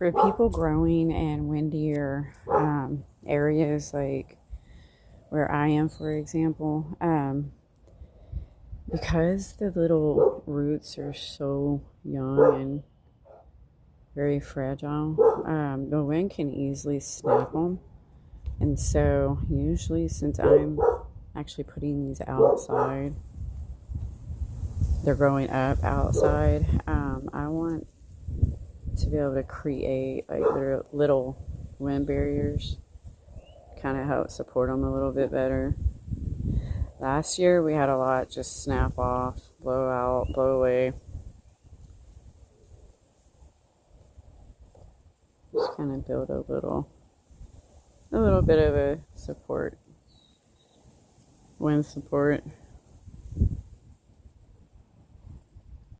For people growing in windier areas like where I am, for example, because the little roots are so young and very fragile, the wind can easily snap them. And so usually, since I'm actually putting these outside, they're growing up outside, I want to be able to create like little wind barriers, kind of help support them a little bit better. Last year we had a lot just snap off, blow out, blow away. Just kind of build a little bit of a support, wind support.